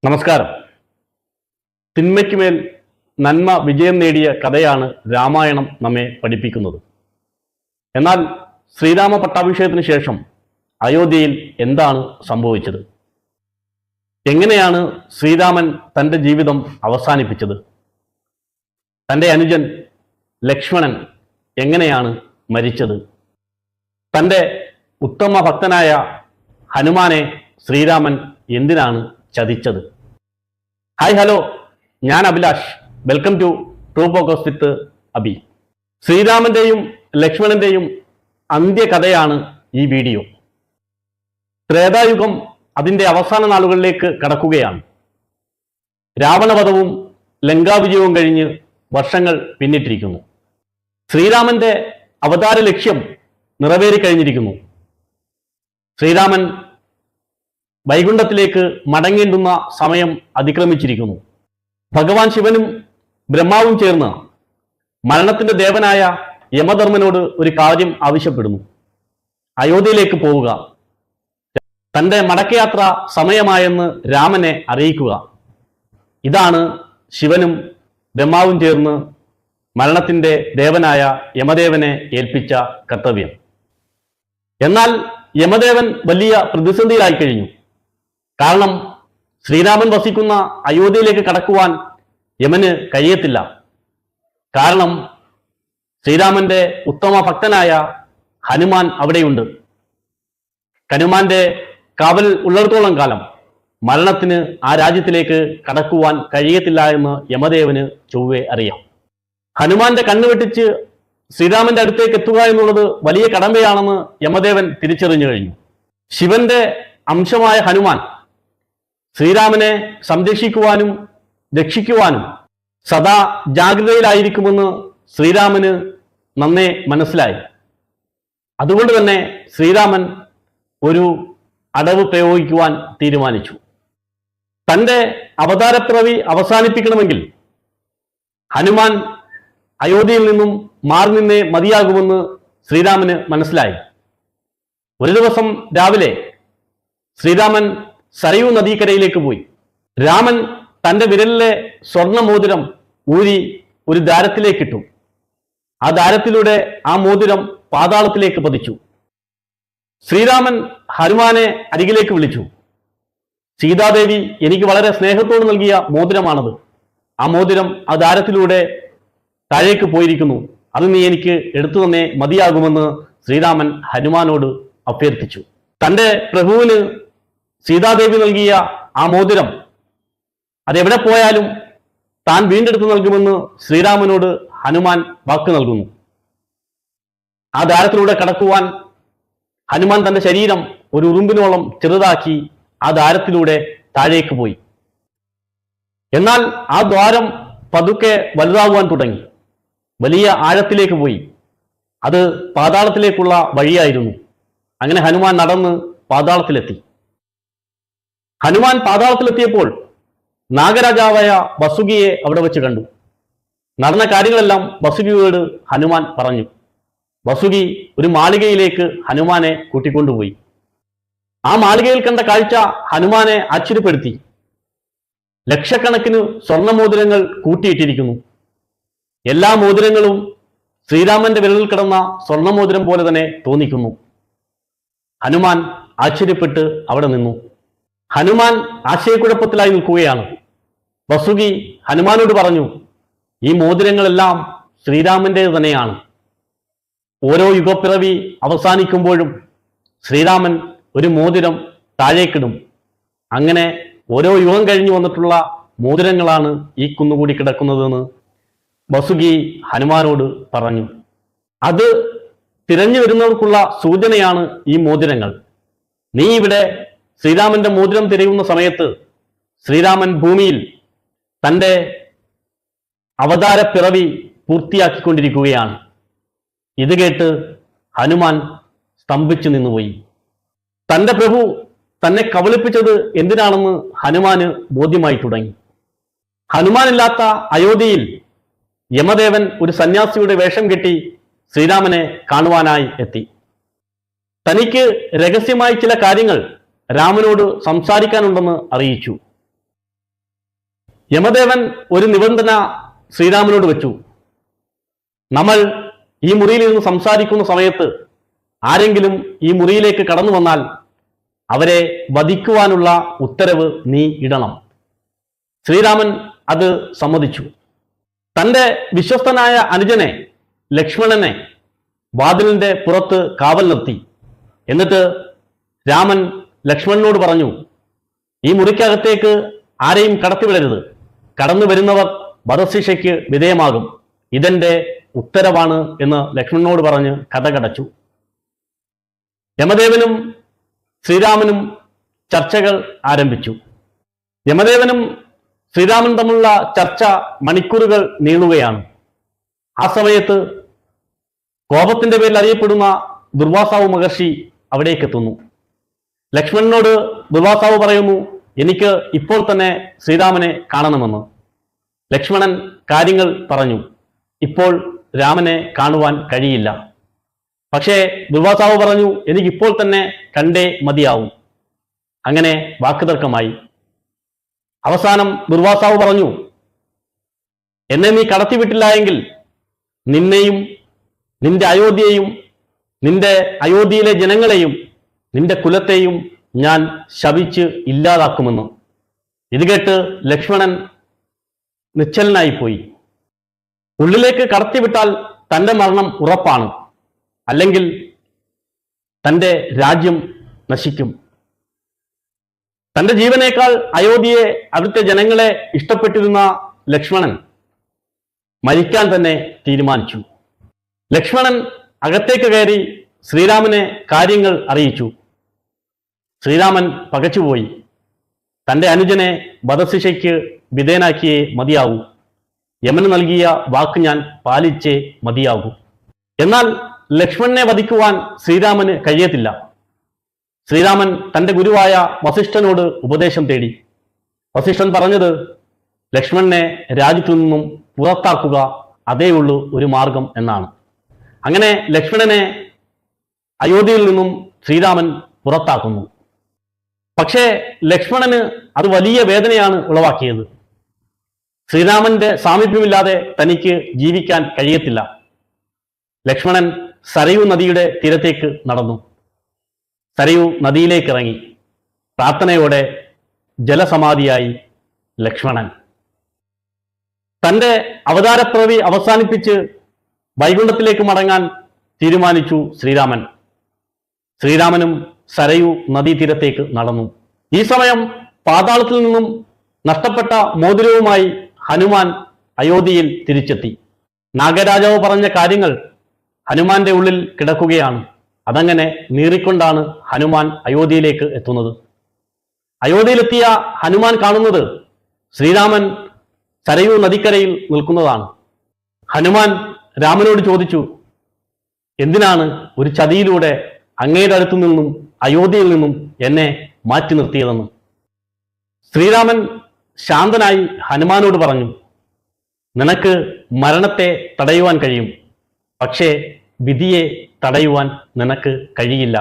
നമസ്കാരം. തിന്മയ്ക്കുമേൽ നന്മ വിജയം നേടിയ കഥയാണ് രാമായണം നമ്മെ പഠിപ്പിക്കുന്നത്. എന്നാൽ ശ്രീരാമ പട്ടാഭിഷേകത്തിന് ശേഷം അയോധ്യയിൽ എന്താണ് സംഭവിച്ചത്? എങ്ങനെയാണ് ശ്രീരാമൻ തൻ്റെ ജീവിതം അവസാനിപ്പിച്ചത്? തൻ്റെ അനുജൻ ലക്ഷ്മണൻ എങ്ങനെയാണ് മരിച്ചത്? തൻ്റെ ഉത്തമ ഭക്തനായ ഹനുമാനെ ശ്രീരാമൻ എന്തിനാണ് ചതിച്ചത്? ഹായ് ഹലോ, ഞാൻ Abhilash. Welcome to true focus with Abhi. ശ്രീരാമന്റെയും ലക്ഷ്മണന്റെയും അന്ത്യകഥയാണ് ഈ വീഡിയോ. ത്രേതായുഗം അതിൻ്റെ അവസാന നാളുകളിലേക്ക് കടക്കുകയാണ്. രാവണവധവും ലങ്കാവിജയവും കഴിഞ്ഞ് വർഷങ്ങൾ പിന്നിട്ടിരിക്കുന്നു. ശ്രീരാമന്റെ അവതാര ലക്ഷ്യം നിറവേറിക്കഴിഞ്ഞിരിക്കുന്നു. ശ്രീരാമൻ വൈകുണ്ഠത്തിലേക്ക് മടങ്ങേണ്ടുന്ന സമയം അതിക്രമിച്ചിരിക്കുന്നു. ഭഗവാൻ ശിവനും ബ്രഹ്മാവും ചേർന്ന് മരണത്തിന്റെ ദേവനായ യമധർമ്മനോട് ഒരു കാര്യം ആവശ്യപ്പെടുന്നു. അയോധ്യയിലേക്ക് പോവുക, തൻ്റെ മടക്കയാത്ര സമയമായെന്ന് രാമനെ അറിയിക്കുക. ഇതാണ് ശിവനും ബ്രഹ്മാവും ചേർന്ന് മരണത്തിന്റെ ദേവനായ യമദേവനെ ഏൽപ്പിച്ച കർത്തവ്യം. എന്നാൽ യമദേവൻ വലിയ പ്രതിസന്ധിയിലായി കഴിഞ്ഞു. കാരണം ശ്രീരാമൻ വസിക്കുന്ന അയോധ്യയിലേക്ക് കടക്കുവാൻ യമന് കഴിയത്തില്ല. കാരണം ശ്രീരാമന്റെ ഉത്തമ ഭക്തനായ ഹനുമാൻ അവിടെയുണ്ട്. ഹനുമാന്റെ കാവൽ ഉള്ളിടത്തോളം കാലം മരണത്തിന് ആ രാജ്യത്തിലേക്ക് കടക്കുവാൻ കഴിയത്തില്ല എന്ന് യമദേവന് ചൊവ്വെ അറിയാം. ഹനുമാന്റെ കണ്ണുവെട്ടിച്ച് ശ്രീരാമന്റെ അടുത്തേക്ക് എത്തുക എന്നുള്ളത് വലിയ കടമ്പയാണെന്ന് യമദേവൻ തിരിച്ചറിഞ്ഞു കഴിഞ്ഞു. ശിവന്റെ അംശമായ ഹനുമാൻ ശ്രീരാമനെ സംരക്ഷിക്കുവാനും രക്ഷിക്കുവാനും സദാ ജാഗ്രതയിലായിരിക്കുമെന്ന് ശ്രീരാമന് നന്നേ മനസ്സിലായി. അതുകൊണ്ട് തന്നെ ശ്രീരാമൻ ഒരു അടവ് പ്രയോഗിക്കുവാൻ തീരുമാനിച്ചു. തൻ്റെ അവതാരപ്പിറവി അവസാനിപ്പിക്കണമെങ്കിൽ ഹനുമാൻ അയോധ്യയിൽ നിന്നും മാറി നിന്നേ മതിയാകുമെന്ന് ശ്രീരാമന് മനസ്സിലായി. ഒരു ദിവസം രാവിലെ ശ്രീരാമൻ സരയൂ നദീക്കരയിലേക്ക് പോയി. രാമൻ തൻ്റെ വിരലിലെ സ്വർണ്ണമോതിരം ഊരി ഒരു ദാരത്തിലേക്കിട്ടു. ആ ദാരത്തിലൂടെ ആ മോതിരം പാതാളത്തിലേക്ക് പതിച്ചു. ശ്രീരാമൻ ഹനുമാനെ അരികിലേക്ക് വിളിച്ചു. സീതാദേവി എനിക്ക് വളരെ സ്നേഹത്തോട് നൽകിയ മോതിരമാണത്. ആ മോതിരം ആ ദാരത്തിലൂടെ താഴേക്ക് പോയിരിക്കുന്നു. അത് നീ എനിക്ക് എടുത്തു തന്നെ മതിയാകുമെന്ന് ശ്രീരാമൻ ഹനുമാനോട് അഭ്യർത്ഥിച്ചു. തൻ്റെ പ്രഭുവിന് സീതാദേവി നൽകിയ ആ മോതിരം അതെവിടെ പോയാലും താൻ വീണ്ടെടുത്ത് നൽകുമെന്ന് ശ്രീരാമനോട് ഹനുമാൻ വാക്ക് നൽകുന്നു. ആ ദാരത്തിലൂടെ കടക്കുവാൻ ഹനുമാൻ തന്റെ ശരീരം ഒരു ഉറുമ്പിനോളം ചെറുതാക്കി ആ ദാരത്തിലൂടെ താഴേക്ക് പോയി. എന്നാൽ ആ ദ്വാരം പതുക്കെ വലുതാകുവാൻ തുടങ്ങി. വലിയ ആഴത്തിലേക്ക് പോയി. അത് പാതാളത്തിലേക്കുള്ള വഴിയായിരുന്നു. അങ്ങനെ ഹനുമാൻ നടന്ന് പാതാളത്തിലെത്തി. ഹനുമാൻ പാതാളത്തിലെത്തിയപ്പോൾ നാഗരാജാവായ വസുകിയെ അവിടെ വെച്ച് കണ്ടു. നടന്ന കാര്യങ്ങളെല്ലാം വസുകിയോട് ഹനുമാൻ പറഞ്ഞു. വസുകി ഒരു മാളികയിലേക്ക് ഹനുമാനെ കൂട്ടിക്കൊണ്ടുപോയി. ആ മാളികയിൽ കണ്ട കാഴ്ച ഹനുമാനെ ആശ്ചര്യപ്പെടുത്തി. ലക്ഷക്കണക്കിന് സ്വർണ്ണമോതിരങ്ങൾ കൂട്ടിയിട്ടിരിക്കുന്നു. എല്ലാ മോതിരങ്ങളും ശ്രീരാമന്റെ വിരലിൽ കിടന്ന സ്വർണ്ണമോതിരം പോലെ തന്നെ തോന്നിക്കുന്നു. ഹനുമാൻ ആശ്ചര്യപ്പെട്ട് അവിടെ നിന്നു. ഹനുമാൻ ആശയക്കുഴപ്പത്തിലായി നിൽക്കുകയാണ്. വസുകി ഹനുമാനോട് പറഞ്ഞു, ഈ മോതിരങ്ങളെല്ലാം ശ്രീരാമൻ്റേത് തന്നെയാണ്. ഓരോ യുഗപ്പിറവി അവസാനിക്കുമ്പോഴും ശ്രീരാമൻ ഒരു മോതിരം താഴേക്കിടും. അങ്ങനെ ഓരോ യുഗം കഴിഞ്ഞു വന്നിട്ടുള്ള മോതിരങ്ങളാണ് ഈ കുന്നുകൂടി കിടക്കുന്നതെന്ന് വസുകി ഹനുമാനോട് പറഞ്ഞു. അത് തിരഞ്ഞു വരുന്നവർക്കുള്ള സൂചനയാണ് ഈ മോതിരങ്ങൾ. നീ ഇവിടെ ശ്രീരാമന്റെ മോതിരം തിരയുന്ന സമയത്ത് ശ്രീരാമൻ ഭൂമിയിൽ തൻ്റെ അവതാര പിറവി പൂർത്തിയാക്കിക്കൊണ്ടിരിക്കുകയാണ്. ഇത് കേട്ട് ഹനുമാൻ സ്തംഭിച്ചു നിന്നുപോയി. തൻ്റെ പ്രഭു തന്നെ കബളിപ്പിച്ചത് എന്തിനാണെന്ന് ഹനുമാന് ബോധ്യമായി തുടങ്ങി. ഹനുമാനില്ലാത്ത അയോധ്യയിൽ യമദേവൻ ഒരു സന്യാസിയുടെ വേഷം കെട്ടി ശ്രീരാമനെ കാണുവാനായി എത്തി. തനിക്ക് രഹസ്യമായി ചില കാര്യങ്ങൾ രാമനോട് സംസാരിക്കാനുണ്ടെന്ന് അറിയിച്ചു. യമദേവൻ ഒരു നിബന്ധന ശ്രീരാമനോട് വെച്ചു. നമ്മൾ ഈ മുറിയിൽ ഇരുന്ന് സംസാരിക്കുന്ന സമയത്ത് ആരെങ്കിലും ഈ മുറിയിലേക്ക് കടന്നു വന്നാൽ അവരെ വധിക്കുവാനുള്ള ഉത്തരവ് നീ ഇടണം. ശ്രീരാമൻ അത് സമ്മതിച്ചു. തൻ്റെ വിശ്വസ്തനായ അനുജനെ ലക്ഷ്മണനെ വാതിലിന്റെ പുറത്ത് കാവൽ നിർത്തി. എന്നിട്ട് രാമൻ ലക്ഷ്മണനോട് പറഞ്ഞു, ഈ മുറിക്കകത്തേക്ക് ആരെയും കടത്തിവിടരുത്. കടന്നു വരുന്നവർ വധശിക്ഷയ്ക്ക് വിധേയമാകും. ഇതെന്റെ ഉത്തരവാണ് എന്ന് ലക്ഷ്മണനോട് പറഞ്ഞ് കഥ കടച്ചു. യമദേവനും ശ്രീരാമനും ചർച്ചകൾ ആരംഭിച്ചു. യമദേവനും ശ്രീരാമനും തമ്മിലുള്ള ചർച്ച മണിക്കൂറുകൾ നീളുകയാണ്. ആ സമയത്ത് കോപത്തിന്റെ പേരിൽ അറിയപ്പെടുന്ന ദുർവാസാവ് മഹർഷി അവിടേക്ക് എത്തുന്നു. ലക്ഷ്മണനോട് ദുർവാസാവ് പറയുന്നു, എനിക്ക് ഇപ്പോൾ തന്നെ ശ്രീരാമനെ കാണണമെന്ന്. ലക്ഷ്മണൻ കാര്യങ്ങൾ പറഞ്ഞു. ഇപ്പോൾ രാമനെ കാണുവാൻ കഴിയില്ല. പക്ഷേ ദുർവാസാവ് പറഞ്ഞു, എനിക്കിപ്പോൾ തന്നെ കണ്ടേ മതിയാവും. അങ്ങനെ വാക്കുതർക്കമായി. അവസാനം ദുർവാസാവ് പറഞ്ഞു, എന്നെ നീ കടത്തിവിട്ടില്ല എങ്കിൽ നിന്നെയും നിന്റെ അയോധ്യയെയും നിന്റെ അയോധ്യയിലെ ജനങ്ങളെയും നിന്റെ കുലത്തെയും ഞാൻ ശപിച്ച് ഇല്ലാതാക്കുമെന്ന്. ഇത് കേട്ട് ലക്ഷ്മണൻ നിശ്ചലനായിപ്പോയി. ഉള്ളിലേക്ക് കടത്തിവിട്ടാൽ തൻ്റെ മരണം ഉറപ്പാണ്, അല്ലെങ്കിൽ തൻ്റെ രാജ്യം നശിക്കും. തൻ്റെ ജീവനേക്കാൾ അയോധ്യയെ അവിടുത്തെ ജനങ്ങളെ ഇഷ്ടപ്പെട്ടിരുന്ന ലക്ഷ്മണൻ മരിക്കാൻ തന്നെ തീരുമാനിച്ചു. ലക്ഷ്മണൻ അകത്തേക്ക് കയറി ശ്രീരാമനെ കാര്യങ്ങൾ അറിയിച്ചു. ശ്രീരാമൻ പകച്ചുപോയി. തൻ്റെ അനുജനെ വധശിക്ഷയ്ക്ക് വിധേയനാക്കിയേ മതിയാകൂ. യമന് നൽകിയ വാക്ക് ഞാൻ പാലിച്ചേ മതിയാകൂ. എന്നാൽ ലക്ഷ്മണനെ വധിക്കുവാൻ ശ്രീരാമന് കഴിയത്തില്ല. ശ്രീരാമൻ തൻ്റെ ഗുരുവായ വസിഷ്ഠനോട് ഉപദേശം തേടി. വസിഷ്ഠൻ പറഞ്ഞത്, ലക്ഷ്മണനെ രാജ്യത്തു നിന്നും പുറത്താക്കുക, അതേയുള്ളൂ ഒരു മാർഗം എന്നാണ്. അങ്ങനെ ലക്ഷ്മണനെ അയോധ്യയിൽ നിന്നും ശ്രീരാമൻ പുറത്താക്കുന്നു. പക്ഷേ ലക്ഷ്മണന് അത് വലിയ വേദനയാണ് ഉളവാക്കിയത്. ശ്രീരാമന്റെ സാമീപ്യമില്ലാതെ തനിക്ക് ജീവിക്കാൻ കഴിയത്തില്ല. ലക്ഷ്മണൻ സരയൂ നദിയുടെ തീരത്തേക്ക് നടന്നു. സരയൂ നദിയിലേക്ക് ഇറങ്ങി. പ്രാർത്ഥനയോടെ ജലസമാധിയായി ലക്ഷ്മണൻ. തൻ്റെ അവതാരപ്പിറവി അവസാനിപ്പിച്ച് വൈകുണ്ഠത്തിലേക്ക് മടങ്ങാൻ തീരുമാനിച്ചു ശ്രീരാമൻ. ശ്രീരാമനും സരയൂ നദീതീരത്തേക്ക് നടന്നു. ഈ സമയം പാതാളത്തിൽ നിന്നും നഷ്ടപ്പെട്ട മോതിരവുമായി ഹനുമാൻ അയോധ്യയിൽ തിരിച്ചെത്തി. നാഗരാജാവ് പറഞ്ഞ കാര്യങ്ങൾ ഹനുമാന്റെ ഉള്ളിൽ കിടക്കുകയാണ്. അതങ്ങനെ നീറിക്കൊണ്ടാണ് ഹനുമാൻ അയോധ്യയിലേക്ക് എത്തുന്നത്. അയോധ്യയിലെത്തിയ ഹനുമാൻ കാണുന്നത് ശ്രീരാമൻ സരയൂ നദിക്കരയിൽ നിൽക്കുന്നതാണ്. ഹനുമാൻ രാമനോട് ചോദിച്ചു, എന്തിനാണ് ഒരു ചതിയിലൂടെ അങ്ങയുടെ അടുത്തു നിന്നും അയോധ്യയിൽ നിന്നും എന്നെ മാറ്റി നിർത്തിയതെന്ന്. ശ്രീരാമൻ ശാന്തനായി ഹനുമാനോട് പറഞ്ഞു, നിനക്ക് മരണത്തെ തടയുവാൻ കഴിയും, പക്ഷേ വിധിയെ തടയുവാൻ നിനക്ക് കഴിയില്ല.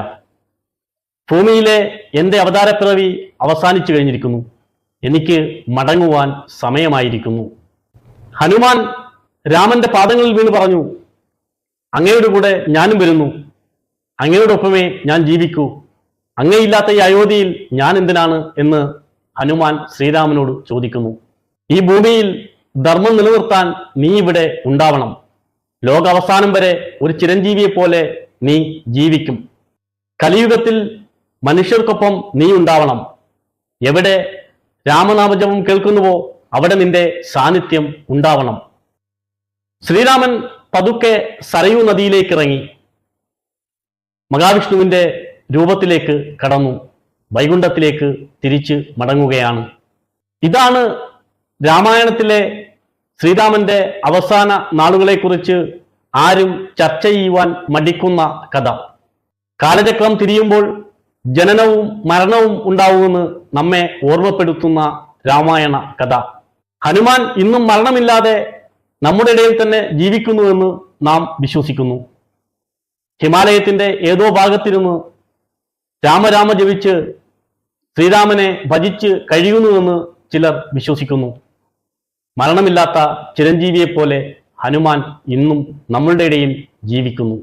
ഭൂമിയിലെ എൻ്റെ അവതാരപ്പിറവി അവസാനിച്ചു കഴിഞ്ഞിരിക്കുന്നു. എനിക്ക് മടങ്ങുവാൻ സമയമായിരിക്കുന്നു. ഹനുമാൻ രാമന്റെ പാദങ്ങളിൽ വീണ് പറഞ്ഞു, അങ്ങയുടെ കൂടെ ഞാനും വരുന്നു. അങ്ങയോടൊപ്പമേ ഞാൻ ജീവിക്കൂ. അങ്ങയില്ലാത്ത ഈ അയോധ്യയിൽ ഞാൻ എന്തിനാണ് എന്ന് ഹനുമാൻ ശ്രീരാമനോട് ചോദിക്കുന്നു. ഈ ഭൂമിയിൽ ധർമ്മം നിലനിർത്താൻ നീ ഇവിടെ ഉണ്ടാവണം. ലോകാവസാനം വരെ ഒരു ചിരഞ്ജീവിയെ പോലെ നീ ജീവിക്കും. കലിയുഗത്തിൽ മനുഷ്യർക്കൊപ്പം നീ ഉണ്ടാവണം. എവിടെ രാമനാമജപം കേൾക്കുന്നുവോ അവിടെ നിന്റെ സാന്നിധ്യം ഉണ്ടാവണം. ശ്രീരാമൻ പതുക്കെ സരയൂ നദിയിലേക്ക് ഇറങ്ങി മഹാവിഷ്ണുവിന്റെ രൂപത്തിലേക്ക് കടന്നു. വൈകുണ്ഠത്തിലേക്ക് തിരിച്ച് മടങ്ങുകയാണ്. ഇതാണ് രാമായണത്തിലെ ശ്രീരാമന്റെ അവസാന നാളുകളെക്കുറിച്ച് ആരും ചർച്ച ചെയ്യുവാൻ മടിക്കുന്ന കഥ. കാലചക്രം തിരിയുമ്പോൾ ജനനവും മരണവും ഉണ്ടാവുമെന്ന് നമ്മെ ഓർമ്മപ്പെടുത്തുന്ന രാമായണ കഥ. ഹനുമാൻ ഇന്നും മരണമില്ലാതെ നമ്മുടെ ഇടയിൽ തന്നെ ജീവിക്കുന്നുവെന്ന് നാം വിശ്വസിക്കുന്നു. ഹിമാലയത്തിന്റെ ഏതോ ഭാഗത്തിരുന്ന് രാമരാമ ജപിച്ച് ശ്രീരാമനെ ഭജിച്ച് കഴിയുന്നുവെന്ന് ചിലർ വിശ്വസിക്കുന്നു. മരണമില്ലാത്ത ചിരഞ്ജീവിയെപ്പോലെ ഹനുമാൻ ഇന്നും നമ്മളുടെ ഇടയിൽ ജീവിക്കുന്നു.